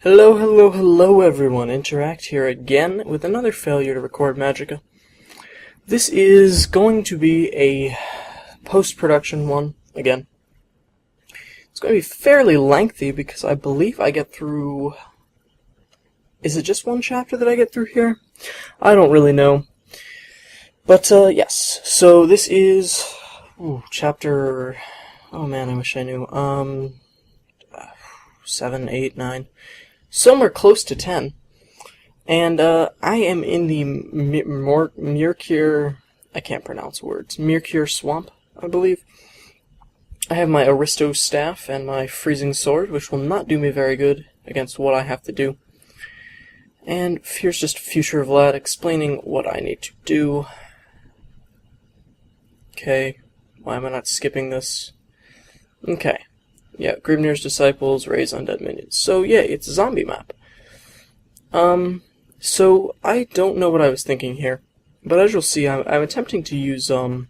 Hello, hello, hello everyone. Interact here again with another failure to record Magicka. This is going to be a post-production one, again. It's going to be fairly lengthy because I believe I get through... Is it just one chapter that I get through here? I don't really know. But, yes. So this is... chapter... Oh man, I wish I knew. 7, 8, 9... Somewhere close to 10. And I am in the Mircure... I can't pronounce words. Mircure Swamp, I believe. I have my Aristo Staff and my Freezing Sword, which will not do me very good against what I have to do. And here's just Future Vlad explaining what I need to do. Okay, why am I not skipping this? Okay. Yeah, Grimnir's Disciples raise undead minions. So, yeah, it's a zombie map. So, I don't know what I was thinking here. But as you'll see, I'm attempting to use, I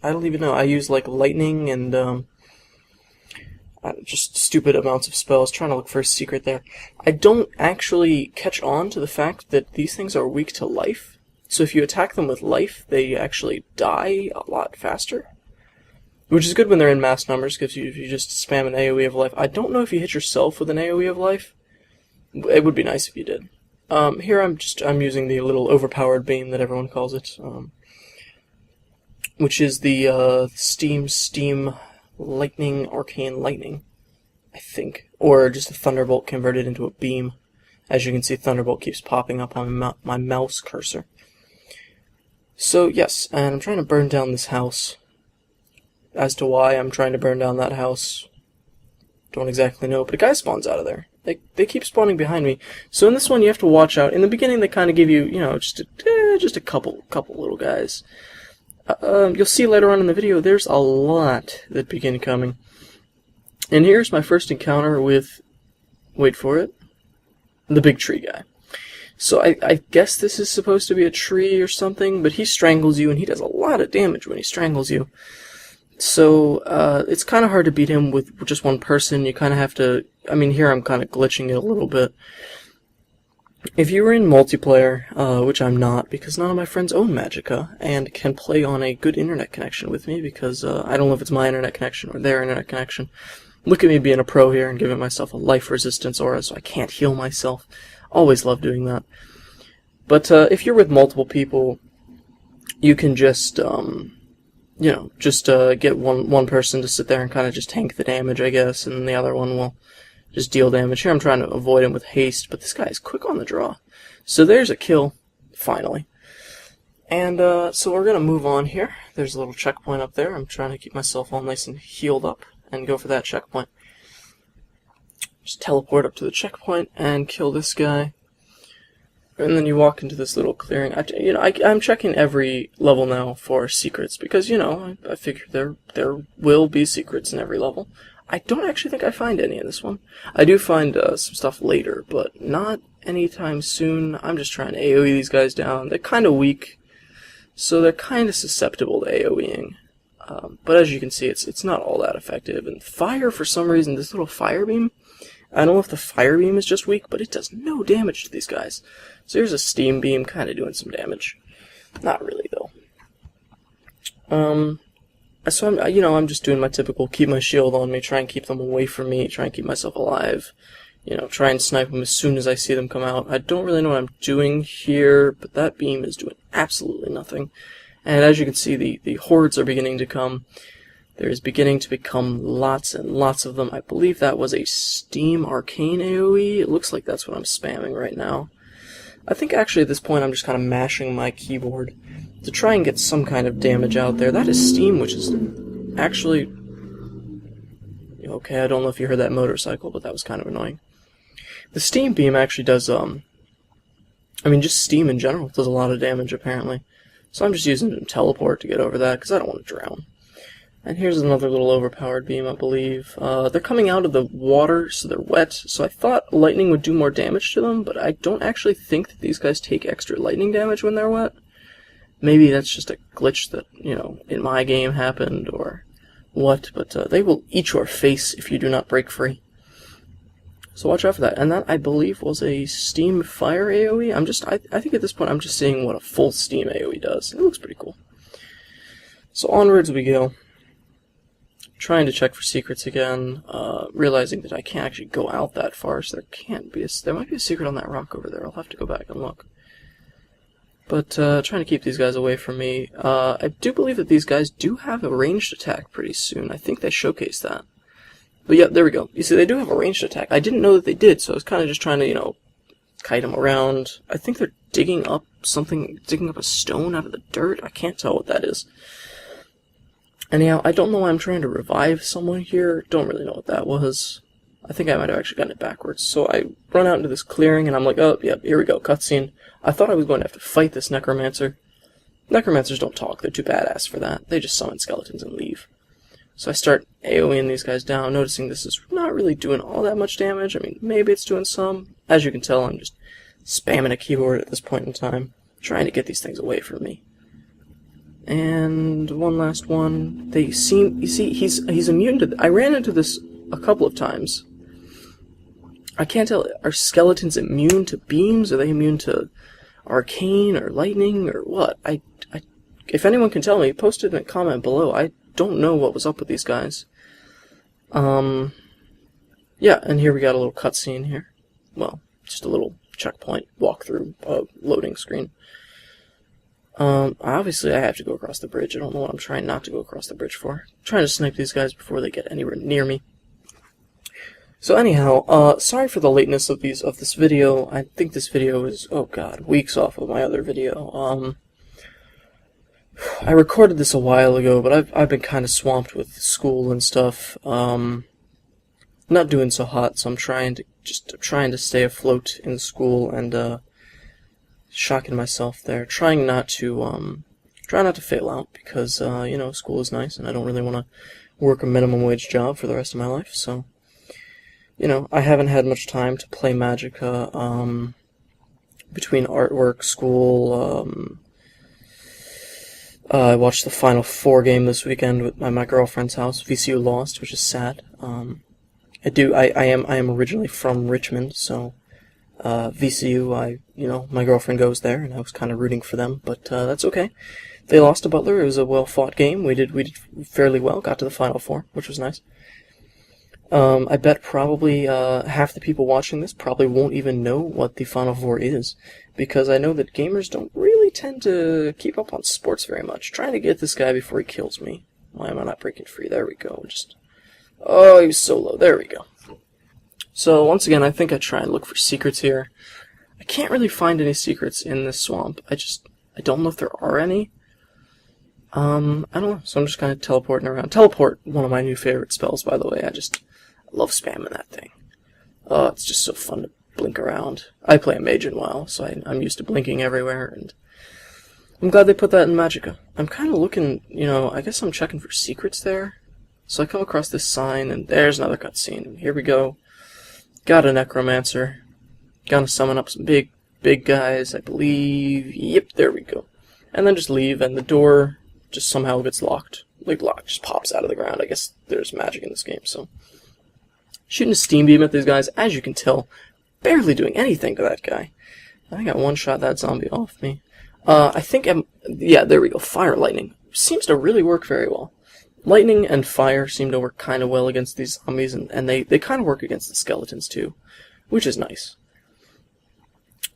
don't even know, I use, like, lightning and, just stupid amounts of spells, trying to look for a secret there. I don't actually catch on to the fact that these things are weak to life. So if you attack them with life, they actually die a lot faster. Which is good when they're in mass numbers, because if you just spam an AoE of life. I don't know if you hit yourself with an AoE of life. It would be nice if you did. Here I'm using the little overpowered beam that everyone calls it, which is the steam lightning, arcane lightning, I think, or just a thunderbolt converted into a beam. As you can see, thunderbolt keeps popping up on my mouse cursor. So yes, and I'm trying to burn down this house. As to why I'm trying to burn down that house, don't exactly know, but a guy spawns out of there. They keep spawning behind me. So in this one, you have to watch out. In the beginning, they kind of give you, just a couple little guys. You'll see later on in the video, there's a lot that begin coming. And here's my first encounter with, wait for it, the big tree guy. So I guess this is supposed to be a tree or something, but he strangles you, and he does a lot of damage when he strangles you. So, it's kind of hard to beat him with just one person. You kind of have to... I mean, here I'm kind of glitching it a little bit. If you were in multiplayer, which I'm not, because none of my friends own Magicka, and can play on a good internet connection with me, because I don't know if it's my internet connection or their internet connection. Look at me being a pro here and giving myself a life resistance aura so I can't heal myself. Always love doing that. But, if you're with multiple people, you can just, get one person to sit there and kind of just tank the damage, I guess, and the other one will just deal damage. Here I'm trying to avoid him with haste, but this guy is quick on the draw. So there's a kill, finally. And, so we're going to move on here. There's a little checkpoint up there. I'm trying to keep myself all nice and healed up and go for that checkpoint. Just teleport up to the checkpoint and kill this guy. And then you walk into this little clearing. I'm checking every level now for secrets because, I figure there will be secrets in every level. I don't actually think I find any in this one. I do find some stuff later, but not anytime soon. I'm just trying to AoE these guys down. They're kind of weak, so they're kind of susceptible to AoEing. But as you can see, it's not all that effective. And fire, for some reason, this little fire beam, I don't know if the fire beam is just weak, but it does no damage to these guys. So here's a steam beam kind of doing some damage. Not really, though. So I'm just doing my typical keep my shield on me, try and keep them away from me, try and keep myself alive. Try and snipe them as soon as I see them come out. I don't really know what I'm doing here, but that beam is doing absolutely nothing. And as you can see, the hordes are beginning to come. There's beginning to become lots and lots of them. I believe that was a Steam Arcane AoE. It looks like that's what I'm spamming right now. I think actually at this point I'm just kind of mashing my keyboard to try and get some kind of damage out there. That is Steam, which is actually... Okay, I don't know if you heard that motorcycle, but that was kind of annoying. The Steam Beam actually does, just Steam in general does a lot of damage, apparently. So I'm just using it to teleport to get over that, because I don't want to drown. And here's another little overpowered beam, I believe. They're coming out of the water, so they're wet, so I thought lightning would do more damage to them, but I don't actually think that these guys take extra lightning damage when they're wet. Maybe that's just a glitch that, in my game happened, or what, but they will eat your face if you do not break free. So watch out for that. And that, I believe, was a Steam Fire AoE. I think at this point I'm just seeing what a full Steam AoE does. It looks pretty cool. So onwards we go. Trying to check for secrets again, realizing that I can't actually go out that far, so there might be a secret on that rock over there. I'll have to go back and look. But trying to keep these guys away from me. I do believe that these guys do have a ranged attack pretty soon. I think they showcased that. But yeah, there we go. You see, they do have a ranged attack. I didn't know that they did, so I was kind of just trying to, you know, kite them around. I think they're digging up a stone out of the dirt. I can't tell what that is. Anyhow, I don't know why I'm trying to revive someone here. Don't really know what that was. I think I might have actually gotten it backwards. So I run out into this clearing, and I'm like, oh, yep, here we go, cutscene. I thought I was going to have to fight this necromancer. Necromancers don't talk. They're too badass for that. They just summon skeletons and leave. So I start AoEing these guys down, noticing this is not really doing all that much damage. I mean, maybe it's doing some. As you can tell, I'm just spamming a keyboard at this point in time, trying to get these things away from me. And one last one. You see, he's immune to. I ran into this a couple of times. I can't tell. Are skeletons immune to beams? Are they immune to arcane or lightning or what? If anyone can tell me, post it in a comment below. I don't know what was up with these guys. Yeah, and here we got a little cutscene here. Well, just a little checkpoint walkthrough loading screen. Obviously I have to go across the bridge. I don't know what I'm trying not to go across the bridge for. I'm trying to snipe these guys before they get anywhere near me. So anyhow, sorry for the lateness of this video. I think this video is, oh god, weeks off of my other video. I recorded this a while ago, but I've been kind of swamped with school and stuff. Not doing so hot, so I'm trying to stay afloat in school and shocking myself there, trying not to fail out because you know, school is nice and I don't really want to work a minimum wage job for the rest of my life. So, you know, I haven't had much time to play Magicka between artwork, school. I watched the Final Four game this weekend with my girlfriend's house. VCU lost, which is sad. I am originally from Richmond, so. VCU, you know, my girlfriend goes there, and I was kind of rooting for them, but that's okay. They lost to Butler. It was a well-fought game. We did fairly well. Got to the Final Four, which was nice. I bet probably half the people watching this probably won't even know what the Final Four is, because I know that gamers don't really tend to keep up on sports very much. Trying to get this guy before he kills me. Why am I not breaking free? There we go. Oh, he was so low. There we go. So, once again, I think I try and look for secrets here. I can't really find any secrets in this swamp. I don't know if there are any. I don't know, so I'm just kind of teleporting around. Teleport, one of my new favorite spells, by the way. I love spamming that thing. Oh, it's just so fun to blink around. I play a mage in WoW, so I'm used to blinking everywhere, and I'm glad they put that in Magicka. I'm kind of looking, you know, I guess I'm checking for secrets there. So I come across this sign, and there's another cutscene. Here we go. Got a necromancer. Gonna summon up some big guys, I believe. Yep, there we go. And then just leave, and the door just somehow gets locked. Like, just pops out of the ground. I guess there's magic in this game, so. Shooting a steam beam at these guys, as you can tell, barely doing anything to that guy. I think I one-shot that zombie off me. Yeah, there we go. Fire lightning. Seems to really work very well. Lightning and fire seem to work kind of well against these zombies, and they kind of work against the skeletons too, which is nice.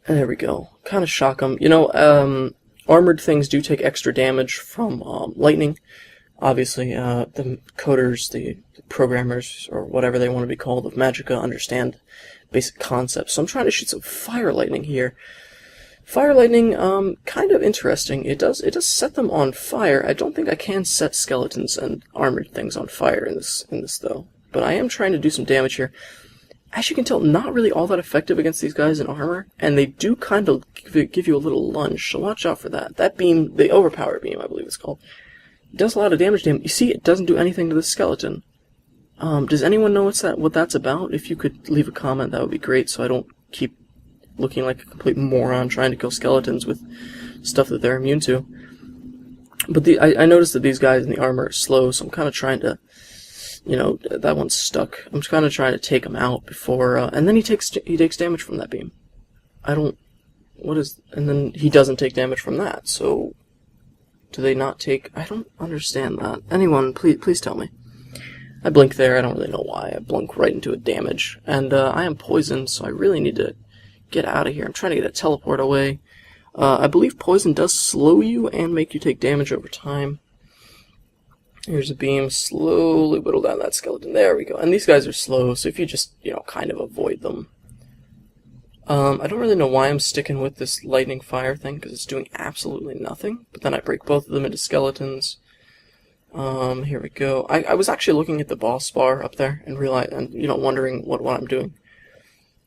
And there we go. Kind of shock them. You know, armored things do take extra damage from lightning. Obviously, the coders, the programmers, or whatever they want to be called, of Magicka understand basic concepts. So I'm trying to shoot some fire lightning here. Fire lightning, kind of interesting. It does set them on fire. I don't think I can set skeletons and armored things on fire in this though. But I am trying to do some damage here. As you can tell, not really all that effective against these guys in armor, and they do kind of give you a little lunge, so watch out for that. That beam, the overpower beam, I believe it's called, does a lot of damage to him. You see, it doesn't do anything to the skeleton. Does anyone know what that's about? If you could leave a comment, that would be great, so I don't keep looking like a complete moron trying to kill skeletons with stuff that they're immune to. But I noticed that these guys in the armor are slow, so I'm kind of trying to you know, that one's stuck. I'm kind of trying to take him out before, and then he takes damage from that beam. And then he doesn't take damage from that, so do they not take, I don't understand that. Anyone, please tell me. I blink there, I don't really know why. I blink right into a damage, and I am poisoned, so I really need to get out of here. I'm trying to get a teleport away. I believe poison does slow you and make you take damage over time. Here's a beam, slowly whittle down that skeleton. There we go. And these guys are slow, so if you just, you know, kind of avoid them. I don't really know why I'm sticking with this lightning fire thing, because it's doing absolutely nothing. But then I break both of them into skeletons. Here we go. I was actually looking at the boss bar up there and you know, wondering what I'm doing,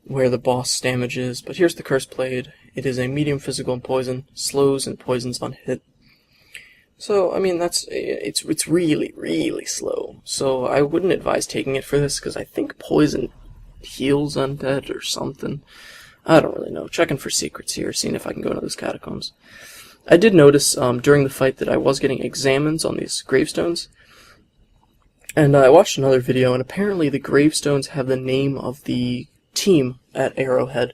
where the boss damage is. But here's the Cursed Blade. It is a medium physical and poison, slows and poisons on hit. So, I mean, it's really, really slow. So I wouldn't advise taking it for this, because I think poison heals undead or something. I don't really know. Checking for secrets here, seeing if I can go into those catacombs. I did notice during the fight that I was getting examines on these gravestones. And I watched another video, and apparently the gravestones have the name of the team at Arrowhead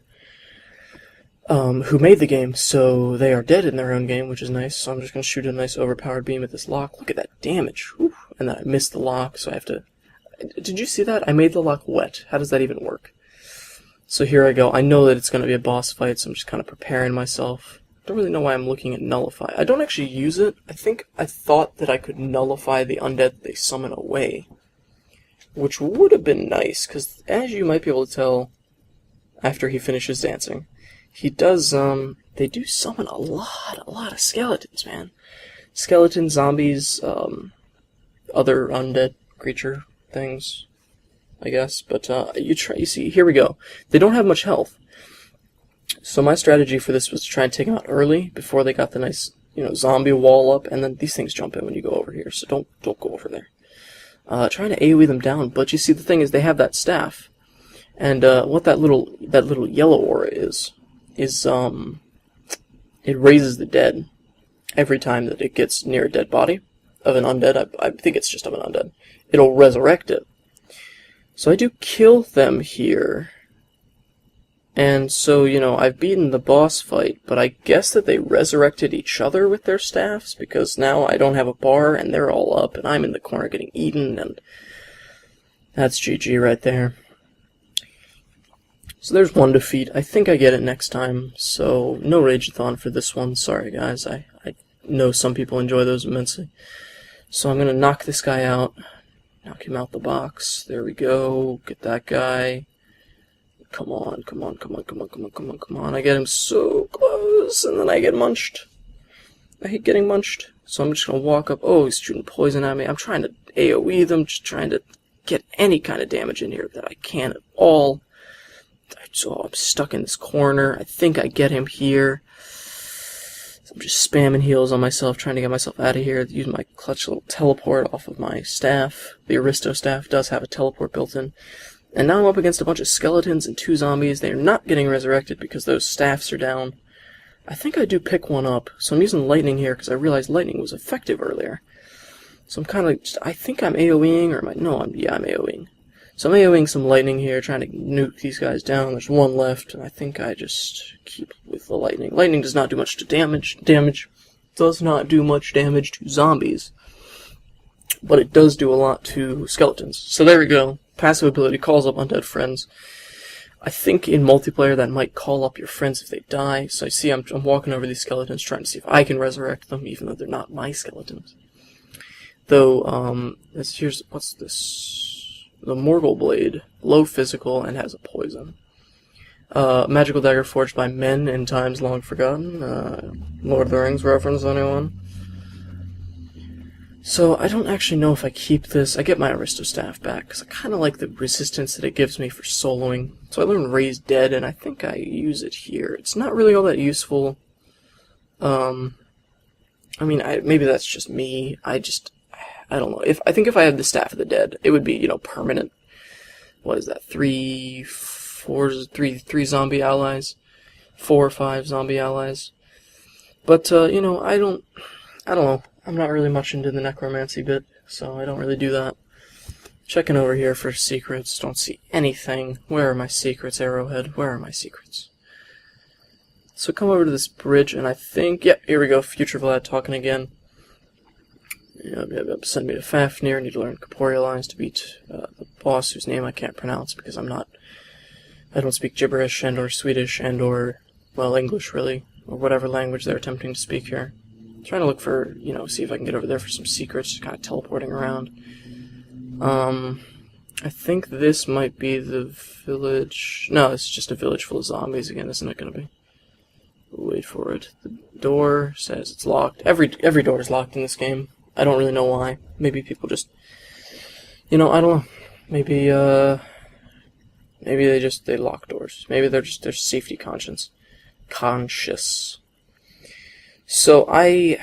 who made the game, so they are dead in their own game, which is nice. So I'm just going to shoot a nice overpowered beam at this lock. Look at that damage. Whew. And then I missed the lock, so I have to... Did you see that? I made the lock wet. How does that even work? So here I go. I know that it's going to be a boss fight, so I'm just kind of preparing myself. Don't really know why I'm looking at Nullify. I don't actually use it. I thought that I could nullify the undead that they summon away, which would have been nice, because as you might be able to tell after he finishes dancing, he does, they do summon a lot of skeletons, man. Skeletons, zombies, other undead creature things, I guess. But, you see, here we go. They don't have much health. So my strategy for this was to try and take them out early, before they got the nice, you know, zombie wall up, and then these things jump in when you go over here, so don't go over there. Trying to AoE them down, but you see, the thing is, they have that staff. And, what that little yellow aura is it raises the dead every time that it gets near a dead body of an undead. I think it's just of an undead. It'll resurrect it. So I do kill them here. And so, you know, I've beaten the boss fight, but I guess that they resurrected each other with their staffs, because now I don't have a bar, and they're all up, and I'm in the corner getting eaten, and that's GG right there. So there's one defeat. I think I get it next time, so no Rageathon for this one. Sorry, guys. I know some people enjoy those immensely. So I'm going to knock this guy out. Knock him out the box. There we go. Get that guy. Come on, come on, come on, come on, come on, come on, come on. I get him so close, and then I get munched. I hate getting munched. So I'm just going to walk up. Oh, he's shooting poison at me. I'm trying to AoE them, just trying to get any kind of damage in here that I can at all. So I'm stuck in this corner. I think I get him here. So I'm just spamming heals on myself, trying to get myself out of here. Use my clutch little teleport off of my staff. The Aristo staff does have a teleport built in. And now I'm up against a bunch of skeletons and 2 zombies. They are not getting resurrected because those staffs are down. I think I do pick one up. So I'm using lightning here because I realized lightning was effective earlier. So I'm kind of, I think I'm AoEing, or am I? No, I'm AoEing. So I'm AoEing some lightning here, trying to nuke these guys down. There's one left, and I think I just keep with the lightning. Lightning does not do much to damage. Does not do much damage to zombies, but it does do a lot to skeletons. So there we go. Passive ability calls up undead friends. I think in multiplayer that might call up your friends if they die. So I see I'm walking over these skeletons, trying to see if I can resurrect them, even though they're not my skeletons. Though, what's this? The Morgul Blade, low physical, and has a poison. Magical dagger forged by men in times long forgotten. Lord of the Rings reference, anyone? So I don't actually know if I keep this. I get my Aristo staff back, because I kind of like the resistance that it gives me for soloing. So I learned Raise Dead, and I think I use it here. It's not really all that useful. I mean, maybe that's just me. I don't know. I think if I had the Staff of the Dead, it would be, you know, permanent. What is that? 3 zombie allies, 4 or 5 zombie allies. But you know, I don't know. I'm not really much into the necromancy bit, so I don't really do that. Checking over here for secrets. Don't see anything. Where are my secrets, Arrowhead? Where are my secrets? So come over to this bridge, and I think... Yep, here we go. Future Vlad talking again. Send me to Fafnir. Need to learn corporeal lines to beat the boss, whose name I can't pronounce because I don't speak gibberish and or Swedish and or, well, English, really. Or whatever language they're attempting to speak here. I'm trying to look for, see if I can get over there for some secrets, just kind of teleporting around. I think this might be the village... No, it's just a village full of zombies again, isn't it going to be? Wait for it. The door says it's locked. Every door is locked in this game. I don't really know why. Maybe people just... I don't know. Maybe they lock doors. Maybe they're safety conscious. So I'm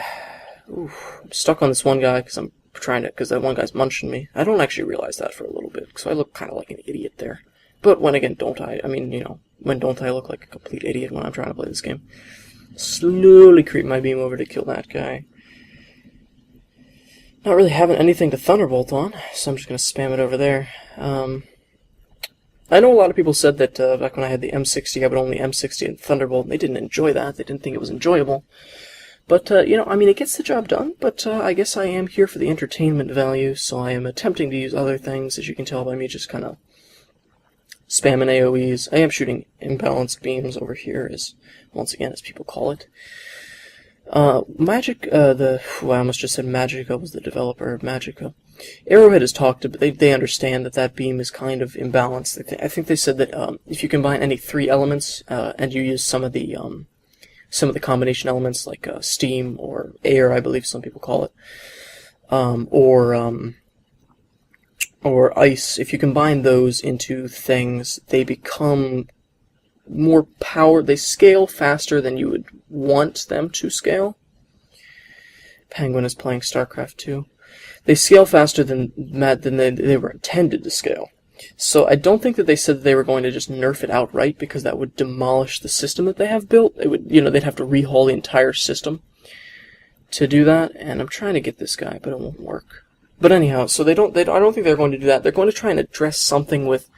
stuck on this one guy because that one guy's munching me. I don't actually realize that for a little bit, so I look kind of like an idiot there. But when again, don't I? I mean, when don't I look like a complete idiot when I'm trying to play this game? Slowly creep my beam over to kill that guy. Not really having anything to Thunderbolt on, so I'm just going to spam it over there. I know a lot of people said that back when I had the M60, I would only M60 and Thunderbolt, and they didn't enjoy that. They didn't think it was enjoyable. But, it gets the job done, but I guess I am here for the entertainment value, so I am attempting to use other things, as you can tell by me just kind of spamming AoEs. I am shooting imbalanced beams over here, once again, as people call it. I almost just said Magicka was the developer of Magicka. Arrowhead has talked about, they understand that beam is kind of imbalanced. I think they said that if you combine any 3 elements, and you use some of the combination elements like steam or air, I believe some people call it, or ice. If you combine those into things, they become more power. They scale faster than you would want them to scale. Penguin is playing StarCraft 2. They scale faster than they were intended to scale. So I don't think that they said that they were going to just nerf it outright, because that would demolish the system that they have built. It would, they'd have to rehaul the entire system to do that. And I'm trying to get this guy, but it won't work. But anyhow, so I don't think they're going to do that. They're going to try and address something with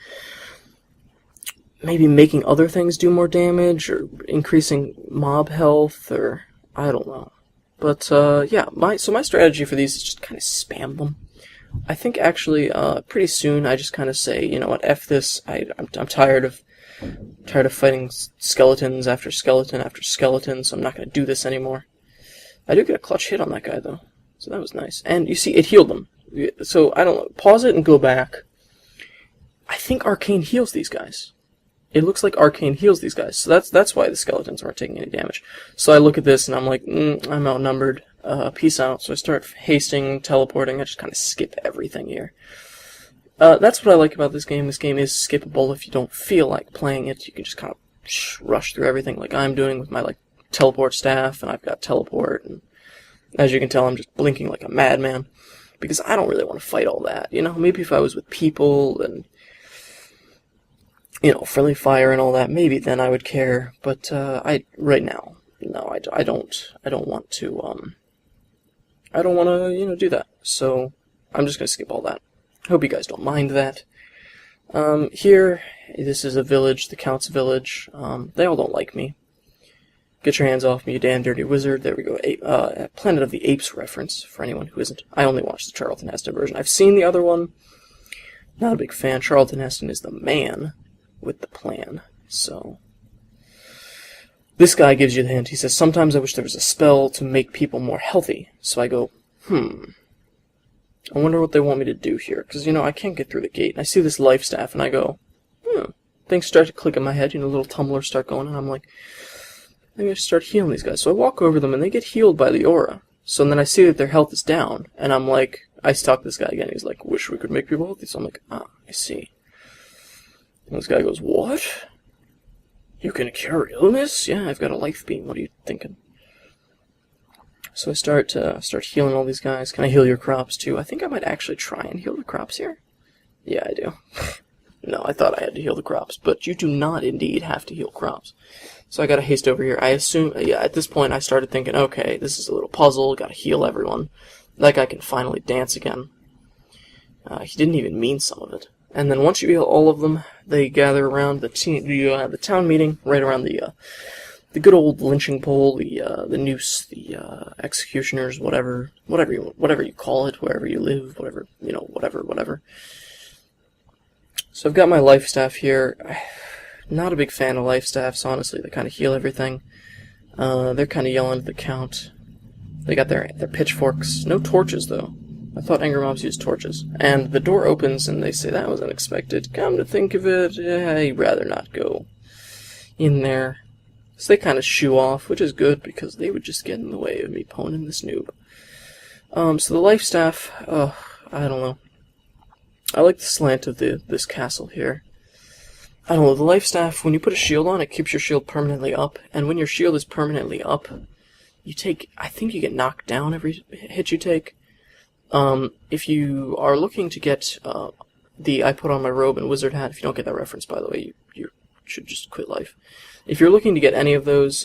maybe making other things do more damage, or increasing mob health, or I don't know. But yeah, my strategy for these is just kind of spam them. I think actually pretty soon I just kind of say, you know what, F this. I'm tired of fighting skeletons after skeleton after skeleton, so I'm not going to do this anymore. I do get a clutch hit on that guy though, so that was nice. And you see, it healed them. So I don't know. Pause it and go back. I think Arcane heals these guys. It looks like Arcane heals these guys, so that's why the skeletons aren't taking any damage. So I look at this and I'm like, I'm outnumbered. Peace out. So I start hasting, teleporting. I just kind of skip everything here. That's what I like about this game. This game is skippable if you don't feel like playing it. You can just kind of rush through everything like I'm doing with my teleport staff, and I've got teleport. And as you can tell, I'm just blinking like a madman because I don't really want to fight all that. Maybe if I was with people and friendly fire and all that, maybe then I would care. But right now, no, I don't want to. I don't want to, do that. So I'm just gonna skip all that. Hope you guys don't mind that. Here, this is a village, the Count's village. They all don't like me. Get your hands off me, you damn dirty wizard. There we go. Planet of the Apes reference for anyone who isn't. I only watched the Charlton Heston version. I've seen the other one. Not a big fan. Charlton Heston is the man with the plan. So this guy gives you the hint. He says, sometimes I wish there was a spell to make people more healthy. So I go, I wonder what they want me to do here. Because, I can't get through the gate. And I see this life staff, and I go, Things start to click in my head. Little tumblers start going, and I'm like, maybe I should start healing these guys. So I walk over them, and they get healed by the aura. So then I see that their health is down. And I'm like, I stalk this guy again. He's like, wish we could make people healthy. So I'm like, I see. And this guy goes, what? You can cure illness? Yeah, I've got a life beam. What are you thinking? So I start healing all these guys. Can I heal your crops too? I think I might actually try and heal the crops here. Yeah, I do. No, I thought I had to heal the crops, but you do not indeed have to heal crops. So I gotta haste over here. I assume, yeah, at this point I started thinking, okay, this is a little puzzle. Gotta heal everyone. That guy can finally dance again. He didn't even mean some of it. And then once you heal all of them, they gather around the town meeting, right around the good old lynching pole, the noose, the executioners, whatever you call it, wherever you live, whatever. So I've got my life staff here. Not a big fan of life staffs, honestly. They kind of heal everything. They're kind of yelling at the count. They got their pitchforks. No torches, though. I thought angry mobs used torches. And the door opens, and they say, that was unexpected. Come to think of it, I'd rather not go in there. So they kind of shoo off, which is good, because they would just get in the way of me poning this noob. So the life staff, I don't know. I like the slant of this castle here. I don't know, the life staff, when you put a shield on, it keeps your shield permanently up, and when your shield is permanently up, I think you get knocked down every hit you take. If you are looking to get I put on my robe and wizard hat, if you don't get that reference, by the way, you should just quit life. If you're looking to get any of those,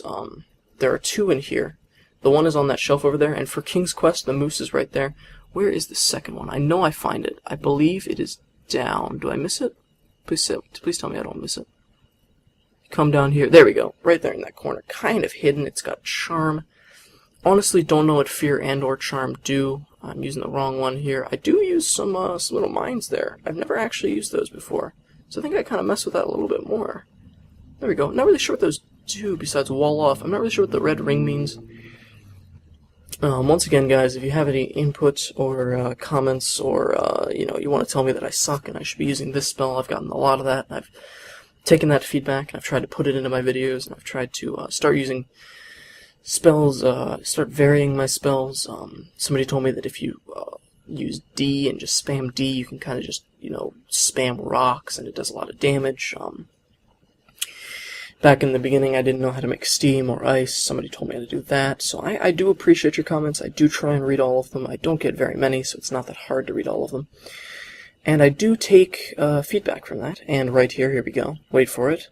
there are two in here. The one is on that shelf over there, and for King's Quest, the moose is right there. Where is the second one? I know I find it. I believe it is down. Do I miss it? Please tell me I don't miss it. Come down here. There we go. Right there in that corner. Kind of hidden. It's got charm. Honestly, don't know what fear and or charm do. I'm using the wrong one here. I do use some little mines there. I've never actually used those before. So I think I kind of mess with that a little bit more. There we go. Not really sure what those do besides wall off. I'm not really sure what the red ring means. Once again, guys, if you have any input or comments or, you want to tell me that I suck and I should be using this spell, I've gotten a lot of that. I've taken that feedback and I've tried to put it into my videos, and I've tried to start using spells, start varying my spells. Somebody told me that if you use D and just spam D, you can kind of just, spam rocks and it does a lot of damage. Back in the beginning, I didn't know how to make steam or ice. Somebody told me how to do that. So I do appreciate your comments. I do try and read all of them. I don't get very many, so it's not that hard to read all of them. And I do take feedback from that. And right here we go. Wait for it.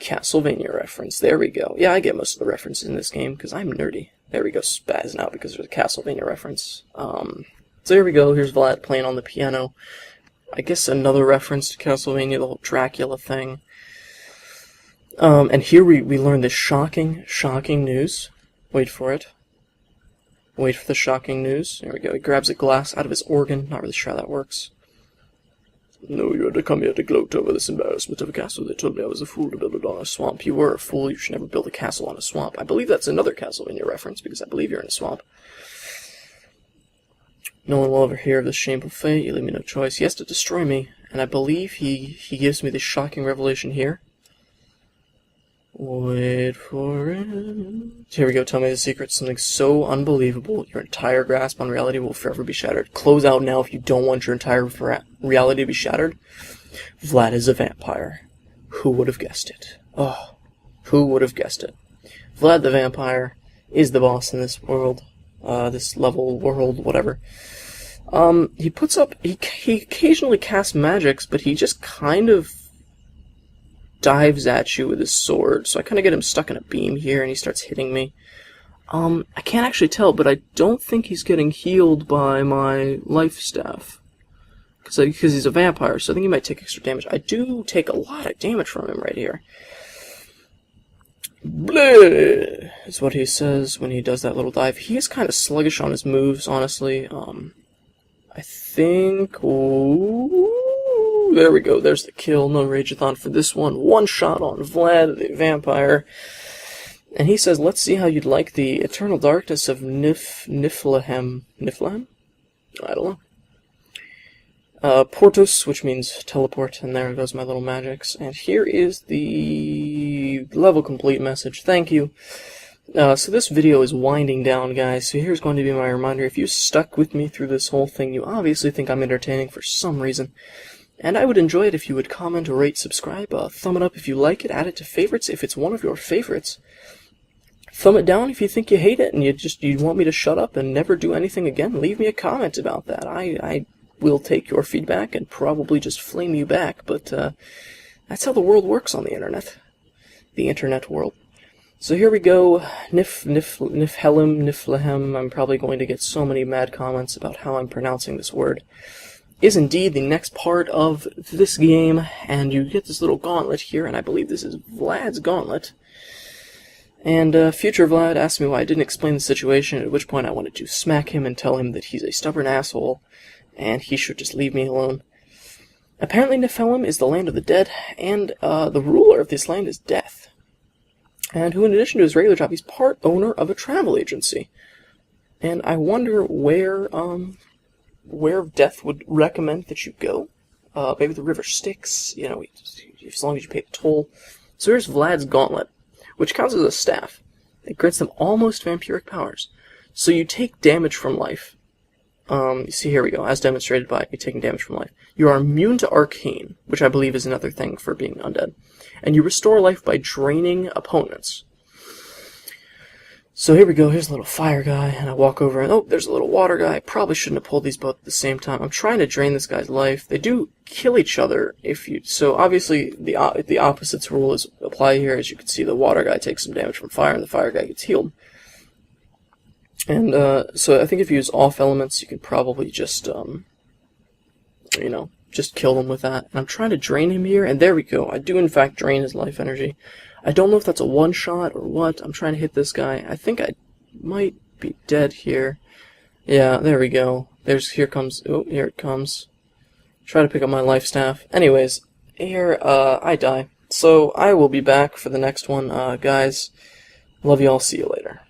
Castlevania reference. There we go. Yeah, I get most of the references in this game because I'm nerdy. There we go, spazzing out because there's a Castlevania reference. So here we go. Here's Vlad playing on the piano. I guess another reference to Castlevania, the whole Dracula thing. And here we learn this shocking news. Wait for it. Wait for the shocking news. There we go. He grabs a glass out of his organ. Not really sure how that works. No, you had to come here to gloat over this embarrassment of a castle. They told me I was a fool to build it on a swamp. You were a fool. You should never build a castle on a swamp. I believe that's another Castlevania reference, because I believe you're in a swamp. No one will ever hear of this shameful fate. You leave me no choice. He has to destroy me. And I believe he gives me this shocking revelation here. Wait for it. Here we go. Tell me the secret. Something so unbelievable. Your entire grasp on reality will forever be shattered. Close out now if you don't want your entire reality to be shattered. Vlad is a vampire. Who would have guessed it? Oh, who would have guessed it? Vlad the vampire is the boss in this world. This level, world, whatever. He occasionally casts magics, but he just kind of dives at you with his sword, so I kind of get him stuck in a beam here, and he starts hitting me. I can't actually tell, but I don't think he's getting healed by my life staff, because he's a vampire, so I think he might take extra damage. I do take a lot of damage from him right here. Bleh, is what he says when he does that little dive. He is kind of sluggish on his moves, honestly. I think... Ooh, there we go, there's the kill. No Rageathon for this one. One shot on Vlad, the vampire. And he says, let's see how you'd like the eternal darkness of Niflheim. Niflheim? I don't know. Portus, which means teleport, and there goes my little magics. And here is the level complete message. Thank you. So this video is winding down, guys, so here's going to be my reminder. If you stuck with me through this whole thing, you obviously think I'm entertaining for some reason. And I would enjoy it if you would comment, rate, subscribe, thumb it up if you like it, add it to favorites if it's one of your favorites. Thumb it down if you think you hate it and you want me to shut up and never do anything again. Leave me a comment about that. I will take your feedback and probably just flame you back, but that's how the world works on the internet. The internet world. So here we go. Niflheim. I'm probably going to get so many mad comments about how I'm pronouncing this word. is indeed the next part of this game, and you get this little gauntlet here, and I believe this is Vlad's gauntlet. And future Vlad asked me why I didn't explain the situation, at which point I wanted to smack him and tell him that he's a stubborn asshole, and he should just leave me alone. Apparently Nephilim is the land of the dead, and the ruler of this land is Death. And who, in addition to his regular job, he's part owner of a travel agency. And I wonder where Death would recommend that you go. Maybe the river Styx, you know, as long as you pay the toll. So here's Vlad's gauntlet, which counts as a staff. It grants them almost vampiric powers. So you take damage from life. You see, here we go, as demonstrated by you taking damage from life. You are immune to arcane, which I believe is another thing for being undead. And you restore life by draining opponents. So here we go, here's a little fire guy, and I walk over, and oh, there's a little water guy. I probably shouldn't have pulled these both at the same time. I'm trying to drain this guy's life. They do kill each other if you... So obviously, the opposites rule is apply here. As you can see, the water guy takes some damage from fire, and the fire guy gets healed. And so I think if you use off elements, you can probably just, you know, just kill them with that. And I'm trying to drain him here, and there we go. I do in fact drain his life energy. I don't know if that's a one-shot or what. I'm trying to hit this guy. I think I might be dead here. Yeah, there we go. Here it comes. Try to pick up my life staff. Anyways, here, I die. So I will be back for the next one, guys. Love y'all. See you later.